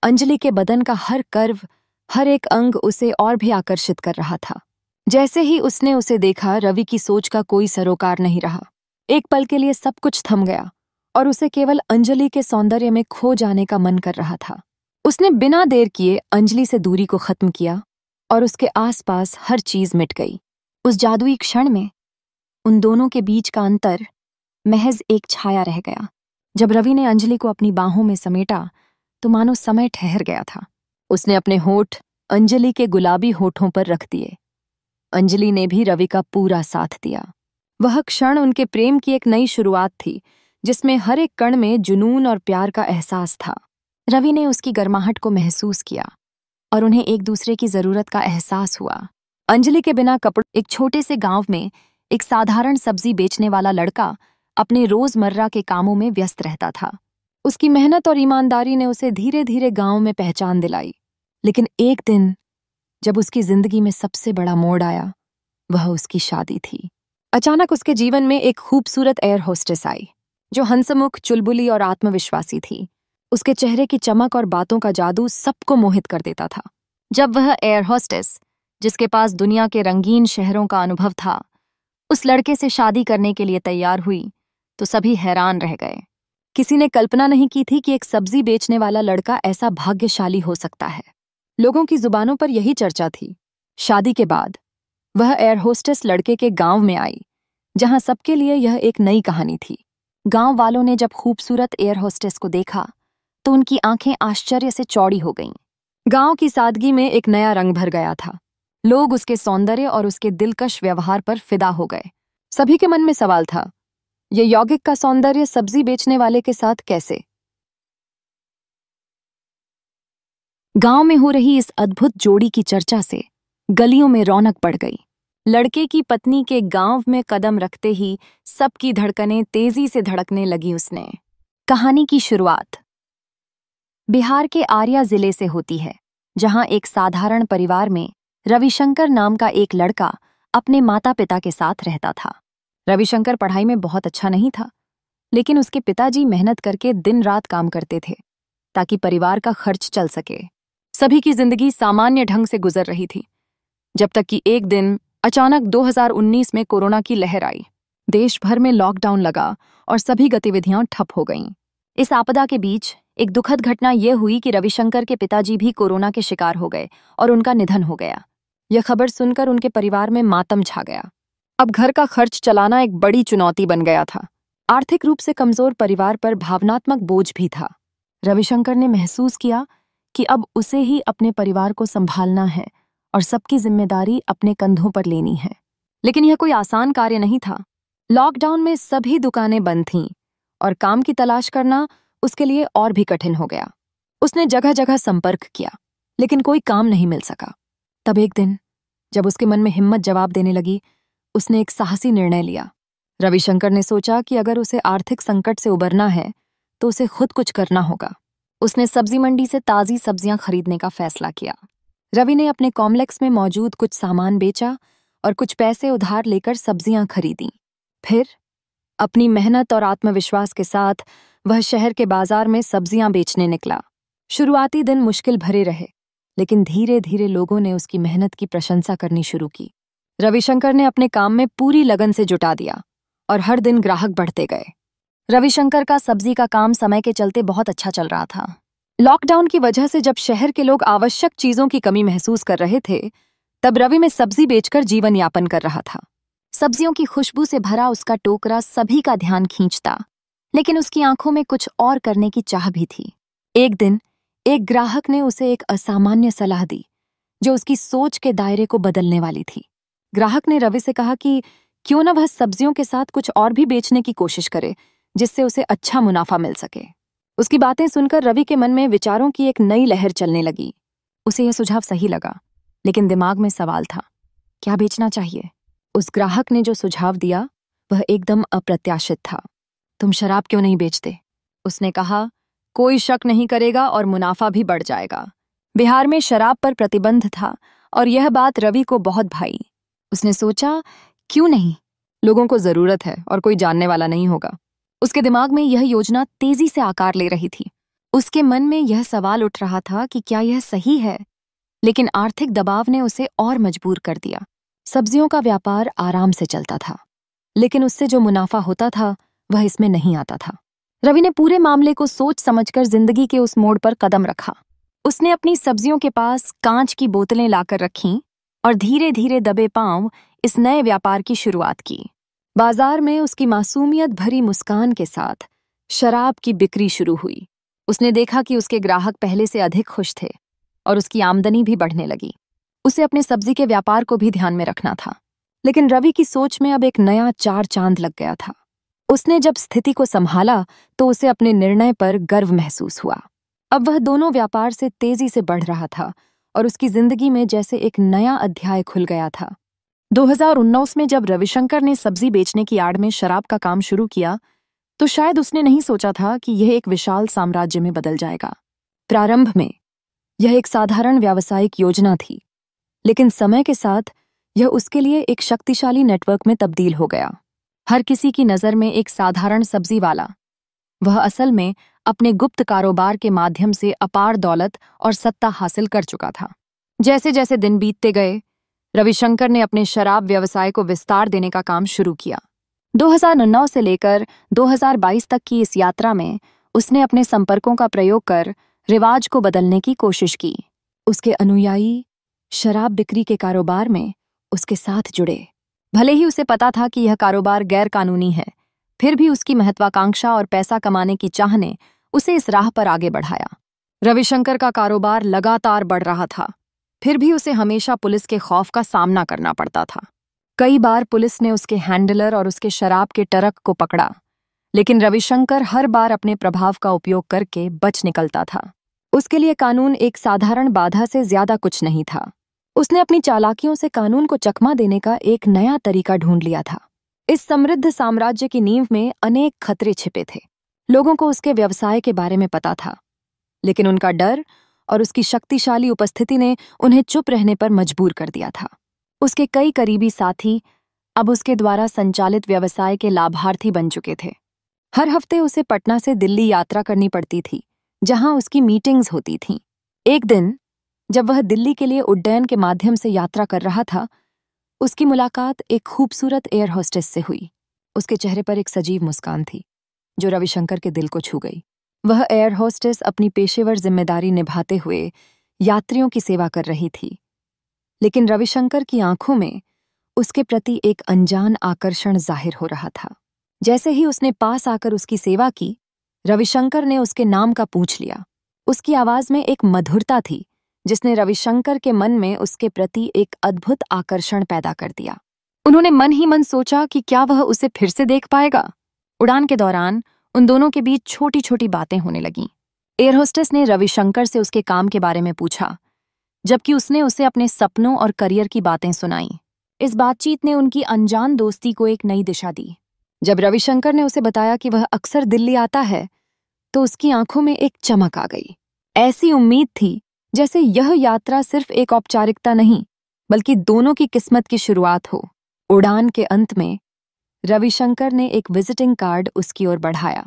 अंजलि के बदन का हर कर्व, हर एक अंग उसे और भी आकर्षित कर रहा था। जैसे ही उसने उसे देखा, रवि की सोच का कोई सरोकार नहीं रहा। एक पल के लिए सब कुछ थम गया और उसे केवल अंजलि के सौंदर्य में खो जाने का मन कर रहा था। उसने बिना देर किए अंजलि से दूरी को खत्म किया और उसके आसपास हर चीज मिट गई। उस जादुई क्षण में उन दोनों के बीच का अंतर महज एक छाया रह गया। जब रवि ने अंजलि को अपनी बाहों में समेटा तो मानो समय ठहर गया था। उसने अपने होठ अंजलि के गुलाबी होठों पर रख दिए। अंजलि ने भी रवि का पूरा साथ दिया। वह क्षण उनके प्रेम की एक नई शुरुआत थी, जिसमें हर एक कण में जुनून और प्यार का एहसास था। रवि ने उसकी गर्माहट को महसूस किया और उन्हें एक दूसरे की जरूरत का एहसास हुआ। अंजलि के बिना कपड़े एक छोटे से गांव में एक साधारण सब्जी बेचने वाला लड़का अपने रोजमर्रा के कामों में व्यस्त रहता था। उसकी मेहनत और ईमानदारी ने उसे धीरे धीरे गांव में पहचान दिलाई। लेकिन एक दिन जब उसकी जिंदगी में सबसे बड़ा मोड़ आया, वह उसकी शादी थी। अचानक उसके जीवन में एक खूबसूरत एयर होस्टेस आई, जो हंसमुख, चुलबुली और आत्मविश्वासी थी। उसके चेहरे की चमक और बातों का जादू सबको मोहित कर देता था। जब वह एयर होस्टेस, जिसके पास दुनिया के रंगीन शहरों का अनुभव था, उस लड़के से शादी करने के लिए तैयार हुई तो सभी हैरान रह गए। किसी ने कल्पना नहीं की थी कि एक सब्जी बेचने वाला लड़का ऐसा भाग्यशाली हो सकता है। लोगों की जुबानों पर यही चर्चा थी। शादी के बाद वह एयर होस्टेस लड़के के गांव में आई, जहां सबके लिए यह एक नई कहानी थी। गांव वालों ने जब खूबसूरत एयर होस्टेस को देखा तो उनकी आंखें आश्चर्य से चौड़ी हो गईं। गांव की सादगी में एक नया रंग भर गया था। लोग उसके सौंदर्य और उसके दिलकश व्यवहार पर फिदा हो गए। सभी के मन में सवाल था, ये यौगिक का सौंदर्य सब्जी बेचने वाले के साथ कैसे? गांव में हो रही इस अद्भुत जोड़ी की चर्चा से गलियों में रौनक बढ़ गई। लड़के की पत्नी के गांव में कदम रखते ही सबकी धड़कनें तेजी से धड़कने लगी। उसने कहानी की शुरुआत बिहार के आर्या जिले से होती है, जहां एक साधारण परिवार में रविशंकर नाम का एक लड़का अपने माता पिता के साथ रहता था। रविशंकर पढ़ाई में बहुत अच्छा नहीं था, लेकिन उसके पिताजी मेहनत करके दिन रात काम करते थे ताकि परिवार का खर्च चल सके। सभी की जिंदगी सामान्य ढंग से गुजर रही थी, जब तक कि एक दिन अचानक 2019 में कोरोना की लहर आई। देश भर में लॉकडाउन लगा और सभी गतिविधियां ठप हो गईं। इस आपदा के बीच एक दुखद घटना यह हुई कि रविशंकर के पिताजी भी कोरोना के शिकार हो गए और उनका निधन हो गया। यह खबर सुनकर उनके परिवार में मातम छा गया। अब घर का खर्च चलाना एक बड़ी चुनौती बन गया था। आर्थिक रूप से कमजोर परिवार पर भावनात्मक बोझ भी था। रविशंकर ने महसूस किया कि अब उसे ही अपने परिवार को संभालना है और सबकी जिम्मेदारी अपने कंधों पर लेनी है। लेकिन यह कोई आसान कार्य नहीं था। लॉकडाउन में सभी दुकानें बंद थीं और काम की तलाश करना उसके लिए और भी कठिन हो गया। उसने जगह जगह संपर्क किया, लेकिन कोई काम नहीं मिल सका। तब एक दिन जब उसके मन में हिम्मत जवाब देने लगी, उसने एक साहसी निर्णय लिया। रविशंकर ने सोचा कि अगर उसे आर्थिक संकट से उबरना है तो उसे खुद कुछ करना होगा। उसने सब्जी मंडी से ताज़ी सब्जियां खरीदने का फैसला किया। रवि ने अपने कॉम्प्लेक्स में मौजूद कुछ सामान बेचा और कुछ पैसे उधार लेकर सब्जियां खरीदी। फिर अपनी मेहनत और आत्मविश्वास के साथ वह शहर के बाजार में सब्जियां बेचने निकला। शुरुआती दिन मुश्किल भरे रहे, लेकिन धीरे धीरे लोगों ने उसकी मेहनत की प्रशंसा करनी शुरू की। रविशंकर ने अपने काम में पूरी लगन से जुटा दिया और हर दिन ग्राहक बढ़ते गए। रविशंकर का सब्जी का काम समय के चलते बहुत अच्छा चल रहा था। लॉकडाउन की वजह से जब शहर के लोग आवश्यक चीजों की कमी महसूस कर रहे थे, तब रवि में सब्जी बेचकर जीवन यापन कर रहा था। सब्जियों की खुशबू से भरा उसका टोकरा सभी का ध्यान खींचता, लेकिन उसकी आंखों में कुछ और करने की चाह भी थी। एक दिन एक ग्राहक ने उसे एक असामान्य सलाह दी, जो उसकी सोच के दायरे को बदलने वाली थी। ग्राहक ने रवि से कहा कि क्यों न वह सब्जियों के साथ कुछ और भी बेचने की कोशिश करे, जिससे उसे अच्छा मुनाफा मिल सके। उसकी बातें सुनकर रवि के मन में विचारों की एक नई लहर चलने लगी। उसे यह सुझाव सही लगा, लेकिन दिमाग में सवाल था, क्या बेचना चाहिए? उस ग्राहक ने जो सुझाव दिया वह एकदम अप्रत्याशित था। तुम शराब क्यों नहीं बेचते? उसने कहा, कोई शक नहीं करेगा और मुनाफा भी बढ़ जाएगा। बिहार में शराब पर प्रतिबंध था और यह बात रवि को बहुत भाई। उसने सोचा, क्यों नहीं, लोगों को जरूरत है और कोई जानने वाला नहीं होगा। उसके दिमाग में यह योजना तेजी से आकार ले रही थी। उसके मन में यह सवाल उठ रहा था कि क्या यह सही है, लेकिन आर्थिक दबाव ने उसे और मजबूर कर दिया। सब्जियों का व्यापार आराम से चलता था, लेकिन उससे जो मुनाफा होता था वह इसमें नहीं आता था। रवि ने पूरे मामले को सोच समझकर जिंदगी के उस मोड़ पर कदम रखा। उसने अपनी सब्जियों के पास कांच की बोतलें लाकर रखीं और धीरे धीरे दबे पांव इस नए व्यापार की शुरुआत की। बाजार में उसकी मासूमियत भरी मुस्कान के साथ शराब की बिक्री शुरू हुई। उसने देखा कि उसके ग्राहक पहले से अधिक खुश थे और उसकी आमदनी भी बढ़ने लगी। उसे अपने सब्जी के व्यापार को भी ध्यान में रखना था, लेकिन रवि की सोच में अब एक नया चार चांद लग गया था। उसने जब स्थिति को संभाला तो उसे अपने निर्णय पर गर्व महसूस हुआ। अब वह दोनों व्यापार से तेजी से बढ़ रहा था और उसकी जिंदगी में जैसे एक नया अध्याय खुल गया था। 2019 में जब रविशंकर ने सब्जी बेचने की आड़ में शराब का काम शुरू किया, तो शायद उसने नहीं सोचा था कि यह एक विशाल साम्राज्य में बदल जाएगा। प्रारंभ में यह एक साधारण व्यावसायिक योजना थी, लेकिन समय के साथ यह उसके लिए एक शक्तिशाली नेटवर्क में तब्दील हो गया। हर किसी की नज़र में एक साधारण सब्जी वाला, वह असल में अपने गुप्त कारोबार के माध्यम से अपार दौलत और सत्ता हासिल कर चुका था। जैसे जैसे दिन बीतते गए, रविशंकर ने अपने शराब व्यवसाय को विस्तार देने का काम शुरू किया। 2009 से लेकर 2022 तक की इस यात्रा में उसने अपने संपर्कों का प्रयोग कर रिवाज को बदलने की कोशिश की। उसके अनुयायी शराब बिक्री के कारोबार में उसके साथ जुड़े। भले ही उसे पता था कि यह कारोबार गैर कानूनी है, फिर भी उसकी महत्वाकांक्षा और पैसा कमाने की चाह ने उसे इस राह पर आगे बढ़ाया। रविशंकर का कारोबार लगातार बढ़ रहा था, फिर भी उसे हमेशा पुलिस के खौफ का सामना करना पड़ता था। कई बार पुलिस ने उसके हैंडलर और उसके शराब के ट्रक को पकड़ा, लेकिन रविशंकर हर बार अपने प्रभाव का उपयोग करके बच निकलता था। उसके लिए कानून एक साधारण बाधा से ज्यादा कुछ नहीं था। उसने अपनी चालाकियों से कानून को चकमा देने का एक नया तरीका ढूंढ लिया था। इस समृद्ध साम्राज्य की नींव में अनेक खतरे छिपे थे। लोगों को उसके व्यवसाय के बारे में पता था, लेकिन उनका डर और उसकी शक्तिशाली उपस्थिति ने उन्हें चुप रहने पर मजबूर कर दिया था। उसके कई करीबी साथी अब उसके द्वारा संचालित व्यवसाय के लाभार्थी बन चुके थे। हर हफ्ते उसे पटना से दिल्ली यात्रा करनी पड़ती थी, जहां उसकी मीटिंग्स होती थीं। एक दिन जब वह दिल्ली के लिए उड्डयन के माध्यम से यात्रा कर रहा था, उसकी मुलाकात एक खूबसूरत एयर होस्टेस से हुई। उसके चेहरे पर एक सजीव मुस्कान थी, जो रविशंकर के दिल को छू गई। वह एयर होस्टेस अपनी पेशेवर जिम्मेदारी निभाते हुए यात्रियों की सेवा कर रही थी, लेकिन रविशंकर की आंखों में उसके प्रति एक अनजान आकर्षण जाहिर हो रहा था। जैसे ही उसने पास आकर उसकी सेवा की, रविशंकर ने उसके नाम का पूछ लिया। उसकी आवाज में एक मधुरता थी जिसने रविशंकर के मन में उसके प्रति एक अद्भुत आकर्षण पैदा कर दिया। उन्होंने मन ही मन सोचा कि क्या वह उसे फिर से देख पाएगा। उड़ान के दौरान उन दोनों के बीच छोटी छोटी बातें होने लगीं। एयर होस्टेस ने रविशंकर से उसके काम के बारे में पूछा, जबकि उसने उसे अपने सपनों और करियर की बातें सुनाईं। इस बातचीत ने उनकी अनजान दोस्ती को एक नई दिशा दी। जब रविशंकर ने उसे बताया कि वह अक्सर दिल्ली आता है, तो उसकी आंखों में एक चमक आ गई। ऐसी उम्मीद थी जैसे यह यात्रा सिर्फ एक औपचारिकता नहीं, बल्कि दोनों की किस्मत की शुरुआत हो। उड़ान के अंत में रविशंकर ने एक विजिटिंग कार्ड उसकी ओर बढ़ाया,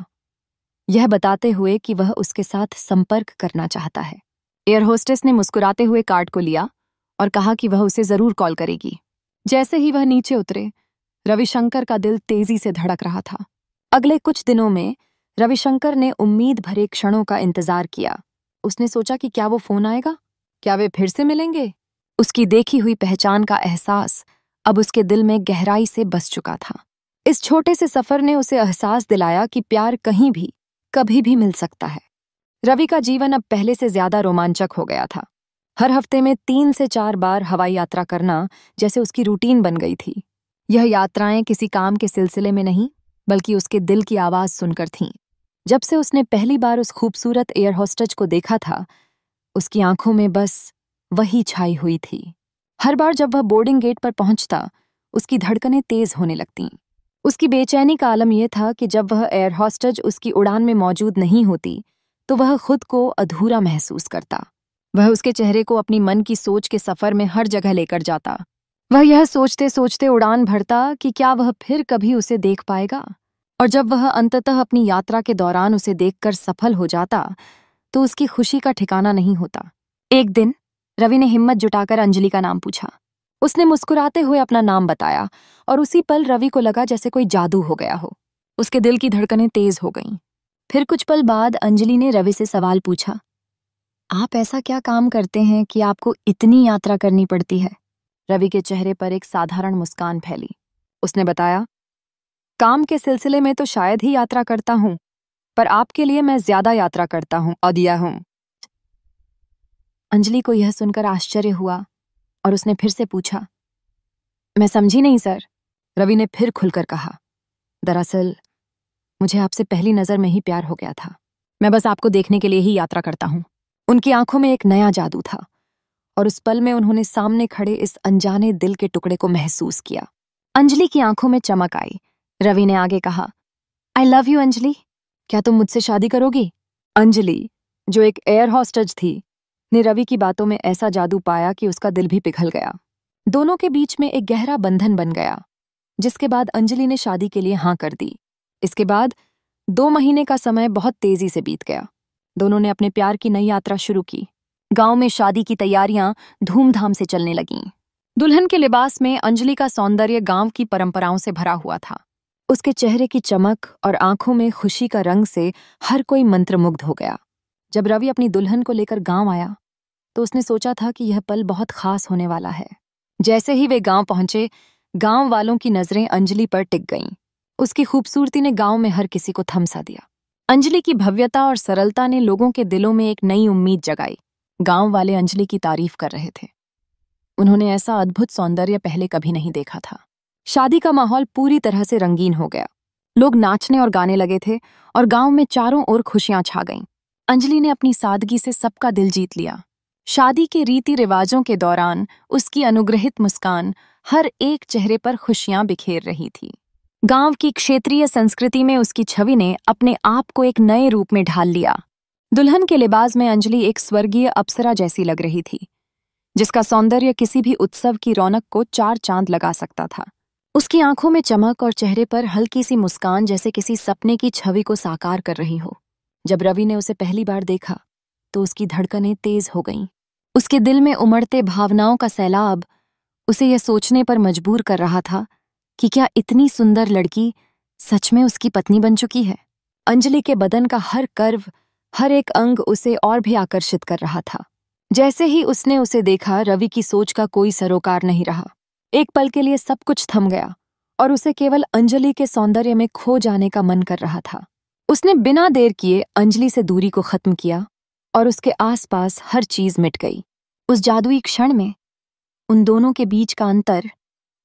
यह बताते हुए कि वह उसके साथ संपर्क करना चाहता है। एयर होस्टेस ने मुस्कुराते हुए कार्ड को लिया और कहा कि वह उसे जरूर कॉल करेगी। जैसे ही वह नीचे उतरे, रविशंकर का दिल तेजी से धड़क रहा था। अगले कुछ दिनों में रविशंकर ने उम्मीद भरे क्षणों का इंतजार किया। उसने सोचा कि क्या वो फोन आएगा, क्या वे फिर से मिलेंगे। उसकी देखी हुई पहचान का एहसास अब उसके दिल में गहराई से बस चुका था। इस छोटे से सफर ने उसे एहसास दिलाया कि प्यार कहीं भी कभी भी मिल सकता है। रवि का जीवन अब पहले से ज्यादा रोमांचक हो गया था। हर हफ्ते में 3 से 4 बार हवाई यात्रा करना जैसे उसकी रूटीन बन गई थी। यह यात्राएं किसी काम के सिलसिले में नहीं, बल्कि उसके दिल की आवाज सुनकर थीं। जब से उसने पहली बार उस खूबसूरत एयर होस्टेस को देखा था, उसकी आंखों में बस वही छाई हुई थी। हर बार जब वह बोर्डिंग गेट पर पहुंचता, उसकी धड़कनें तेज होने लगतीं। उसकी बेचैनी का आलम यह था कि जब वह एयर होस्टेस उसकी उड़ान में मौजूद नहीं होती, तो वह खुद को अधूरा महसूस करता। वह उसके चेहरे को अपनी मन की सोच के सफर में हर जगह लेकर जाता। वह यह सोचते सोचते उड़ान भरता कि क्या वह फिर कभी उसे देख पाएगा, और जब वह अंततः अपनी यात्रा के दौरान उसे देखकर सफल हो जाता, तो उसकी खुशी का ठिकाना नहीं होता। एक दिन रवि ने हिम्मत जुटाकर अंजलि का नाम पूछा। उसने मुस्कुराते हुए अपना नाम बताया और उसी पल रवि को लगा जैसे कोई जादू हो गया हो। उसके दिल की धड़कनें तेज हो गईं। फिर कुछ पल बाद अंजलि ने रवि से सवाल पूछा, आप ऐसा क्या काम करते हैं कि आपको इतनी यात्रा करनी पड़ती है? रवि के चेहरे पर एक साधारण मुस्कान फैली। उसने बताया, काम के सिलसिले में तो शायद ही यात्रा करता हूं, पर आपके लिए मैं ज्यादा यात्रा करता हूं, अदिया हूं। अंजलि को यह सुनकर आश्चर्य हुआ और उसने फिर से पूछा, मैं समझी नहीं सर। रवि ने फिर खुलकर कहा, दरअसल मुझे आपसे पहली नजर में ही प्यार हो गया था। मैं बस आपको देखने के लिए ही यात्रा करता हूं। उनकी आंखों में एक नया जादू था और उस पल में उन्होंने सामने खड़े इस अनजाने दिल के टुकड़े को महसूस किया। अंजलि की आंखों में चमक आई। रवि ने आगे कहा, आई लव यू अंजलि, क्या तुम मुझसे शादी करोगी? अंजलि, जो एक एयर हॉस्टेज थी, ने रवि की बातों में ऐसा जादू पाया कि उसका दिल भी पिघल गया। दोनों के बीच में एक गहरा बंधन बन गया, जिसके बाद अंजलि ने शादी के लिए हाँ कर दी। इसके बाद 2 महीने का समय बहुत तेजी से बीत गया। दोनों ने अपने प्यार की नई यात्रा शुरू की। गांव में शादी की तैयारियां धूमधाम से चलने लगीं। दुल्हन के लिबास में अंजलि का सौंदर्य गांव की परंपराओं से भरा हुआ था। उसके चेहरे की चमक और आंखों में खुशी का रंग से हर कोई मंत्रमुग्ध हो गया। जब रवि अपनी दुल्हन को लेकर गांव आया तो उसने सोचा था कि यह पल बहुत खास होने वाला है। जैसे ही वे गांव पहुंचे, गांव वालों की नजरें अंजलि पर टिक गईं। उसकी खूबसूरती ने गांव में हर किसी को थमसा दिया। अंजलि की भव्यता और सरलता ने लोगों के दिलों में एक नई उम्मीद जगाई। गांव वाले अंजलि की तारीफ कर रहे थे। उन्होंने ऐसा अद्भुत सौंदर्य पहले कभी नहीं देखा था। शादी का माहौल पूरी तरह से रंगीन हो गया। लोग नाचने और गाने लगे थे और गांव में चारों ओर खुशियां छा गईं। अंजलि ने अपनी सादगी से सबका दिल जीत लिया। शादी के रीति रिवाजों के दौरान उसकी अनुग्रहित मुस्कान हर एक चेहरे पर खुशियां बिखेर रही थी। गांव की क्षेत्रीय संस्कृति में उसकी छवि ने अपने आप को एक नए रूप में ढाल लिया। दुल्हन के लिबास में अंजलि एक स्वर्गीय अप्सरा जैसी लग रही थी, जिसका सौंदर्य किसी भी उत्सव की रौनक को 4 चांद लगा सकता था। उसकी आंखों में चमक और चेहरे पर हल्की सी मुस्कान जैसे किसी सपने की छवि को साकार कर रही हो। जब रवि ने उसे पहली बार देखा तो उसकी धड़कनें तेज हो गईं। उसके दिल में उमड़ते भावनाओं का सैलाब उसे यह सोचने पर मजबूर कर रहा था कि क्या इतनी सुंदर लड़की सच में उसकी पत्नी बन चुकी है। अंजलि के बदन का हर कर्व, हर एक अंग उसे और भी आकर्षित कर रहा था। जैसे ही उसने उसे देखा, रवि की सोच का कोई सरोकार नहीं रहा। एक पल के लिए सब कुछ थम गया और उसे केवल अंजलि के सौंदर्य में खो जाने का मन कर रहा था। उसने बिना देर किए अंजलि से दूरी को खत्म किया और उसके आसपास हर चीज मिट गई। उस जादुई क्षण में उन दोनों के बीच का अंतर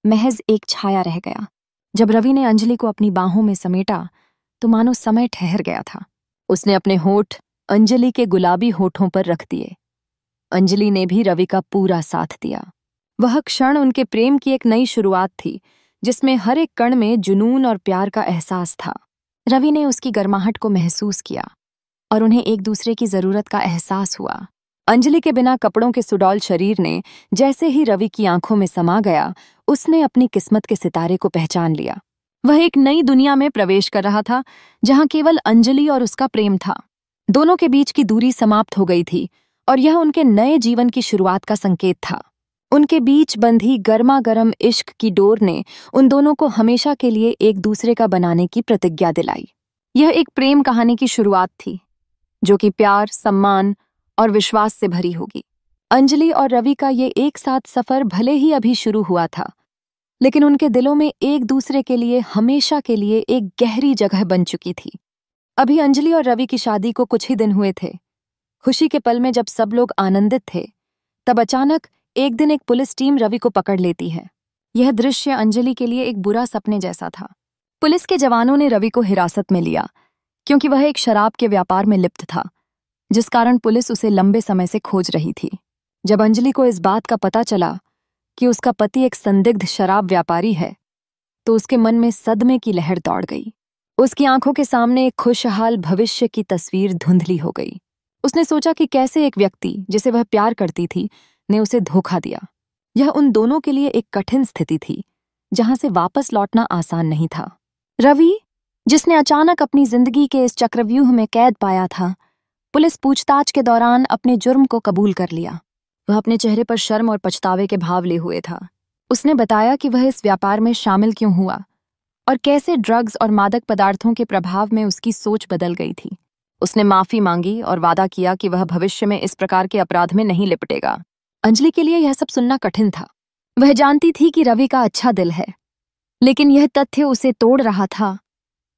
महज एक छाया रह गया। जब रवि ने अंजलि को अपनी बाहों में समेटा तो मानो समय ठहर गया था। उसने अपने होठ अंजलि के गुलाबी होठों पर रख दिए। अंजलि ने भी रवि का पूरा साथ दिया। वह क्षण उनके प्रेम की एक नई शुरुआत थी, जिसमें हर एक कण में जुनून और प्यार का एहसास था। रवि ने उसकी गर्माहट को महसूस किया और उन्हें एक दूसरे की जरूरत का एहसास हुआ। अंजलि के बिना कपड़ों के सुडौल शरीर ने जैसे ही रवि की आंखों में समा गया, उसने अपनी किस्मत के सितारे को पहचान लिया। वह एक नई दुनिया में प्रवेश कर रहा था, जहां केवल अंजलि और उसका प्रेम था। दोनों के बीच की दूरी समाप्त हो गई थी और यह उनके नए जीवन की शुरुआत का संकेत था। उनके बीच बंधी गर्मा गर्म इश्क की डोर ने उन दोनों को हमेशा के लिए एक दूसरे का बनाने की प्रतिज्ञा दिलाई। यह एक प्रेम कहानी की शुरुआत थी, जो कि प्यार, सम्मान और विश्वास से भरी होगी। अंजलि और रवि का ये एक साथ सफर भले ही अभी शुरू हुआ था, लेकिन उनके दिलों में एक दूसरे के लिए हमेशा के लिए एक गहरी जगह बन चुकी थी। अभी अंजलि और रवि की शादी को कुछ ही दिन हुए थे। खुशी के पल में जब सब लोग आनंदित थे, तब अचानक एक दिन एक पुलिस टीम रवि को पकड़ लेती है। यह दृश्य अंजलि के लिए एक बुरा सपने जैसा था। पुलिस के जवानों ने रवि को हिरासत में लिया क्योंकि वह एक शराब के व्यापार में लिप्त था, जिस कारण पुलिस उसे लंबे समय से खोज रही थी। जब अंजलि को इस बात का पता चला कि उसका पति एक संदिग्ध शराब व्यापारी है, तो उसके मन में सदमे की लहर दौड़ गई। उसकी आंखों के सामने एक खुशहाल भविष्य की तस्वीर धुंधली हो गई। उसने सोचा कि कैसे एक व्यक्ति जिसे वह प्यार करती थी ने उसे धोखा दिया। यह उन दोनों के लिए एक कठिन स्थिति थी, जहां से वापस लौटना आसान नहीं था। रवि, जिसने अचानक अपनी जिंदगी के इस चक्रव्यूह में कैद पाया था, पुलिस पूछताछ के दौरान अपने जुर्म को कबूल कर लिया। वह अपने चेहरे पर शर्म और पछतावे के भाव लिए हुए था। उसने बताया कि वह इस व्यापार में शामिल क्यों हुआ और कैसे ड्रग्स और मादक पदार्थों के प्रभाव में उसकी सोच बदल गई थी। उसने माफी मांगी और वादा किया कि वह भविष्य में इस प्रकार के अपराध में नहीं लिपटेगा। अंजलि के लिए यह सब सुनना कठिन था। वह जानती थी कि रवि का अच्छा दिल है, लेकिन यह तथ्य उसे तोड़ रहा था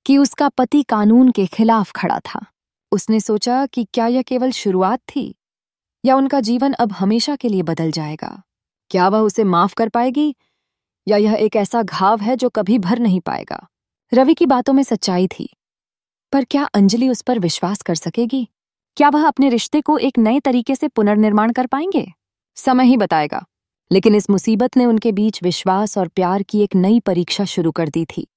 कि उसका पति कानून के खिलाफ खड़ा था। उसने सोचा कि क्या यह केवल शुरुआत थी या उनका जीवन अब हमेशा के लिए बदल जाएगा। क्या वह उसे माफ कर पाएगी या यह एक ऐसा घाव है जो कभी भर नहीं पाएगा। रवि की बातों में सच्चाई थी, पर क्या अंजलि उस पर विश्वास कर सकेगी? क्या वह अपने रिश्ते को एक नए तरीके से पुनर्निर्माण कर पाएंगे? समय ही बताएगा। लेकिन इस मुसीबत ने उनके बीच विश्वास और प्यार की एक नई परीक्षा शुरू कर दी थी।